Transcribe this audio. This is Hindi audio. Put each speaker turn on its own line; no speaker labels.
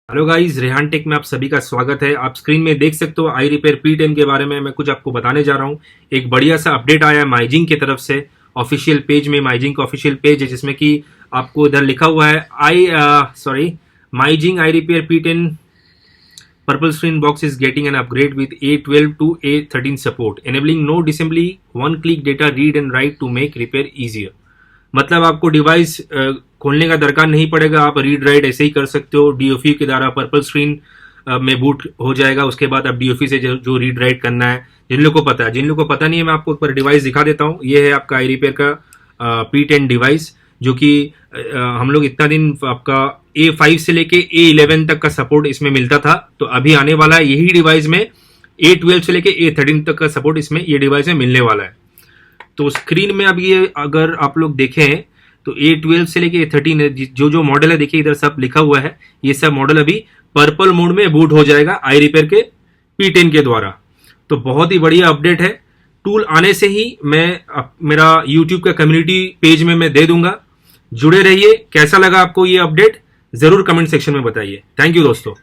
हेलो गाइस, रेहान टेक में आप सभी का स्वागत है। आप स्क्रीन में देख सकते हो आई रिपेयर P10 के बारे में मैं कुछ आपको बताने जा रहा हूँ। एक बढ़िया सा अपडेट आया है माइजिंग की तरफ से। ऑफिशियल पेज में माइजिंग का ऑफिशियल पेज है जिसमें कि आपको इधर लिखा हुआ है Mijing iRepair P10 purple screen box is getting an upgrade with A12 to A13 support enabling no disassembly one click data read and write to make repair easier. मतलब आपको डिवाइस खोलने का दरकार नहीं पड़ेगा, आप रीड राइट ऐसे ही कर सकते हो। डीओफी के द्वारा पर्पल स्क्रीन में बूट हो जाएगा। उसके बाद आप डीओफी से जो रीड राइट करना है, जिन लोगों को पता है, जिन लोगों को पता नहीं है, मैं आपको ऊपर डिवाइस दिखा देता हूँ। ये है आपका आई रिपेयर का P10 डिवाइस, जो कि हम लोग इतना दिन आपका A5 से लेके A11 तक का सपोर्ट इसमें मिलता था। तो अभी आने वाला है यही डिवाइस में A12 से लेके A13 तक का सपोर्ट इसमें ये डिवाइस में मिलने वाला है। तो स्क्रीन में अब ये अगर आप लोग देखें तो A12 से लेके A13 जो जो मॉडल है, देखिए इधर सब लिखा हुआ है। ये सब मॉडल अभी पर्पल मोड में बूट हो जाएगा आई रिपेयर के P10 के द्वारा। तो बहुत ही बढ़िया अपडेट है। टूल आने से ही मैं मेरा YouTube का कम्युनिटी पेज में मैं दे दूंगा। जुड़े रहिए। कैसा लगा आपको ये अपडेट जरूर कमेंट सेक्शन में बताइए। थैंक यू दोस्तों।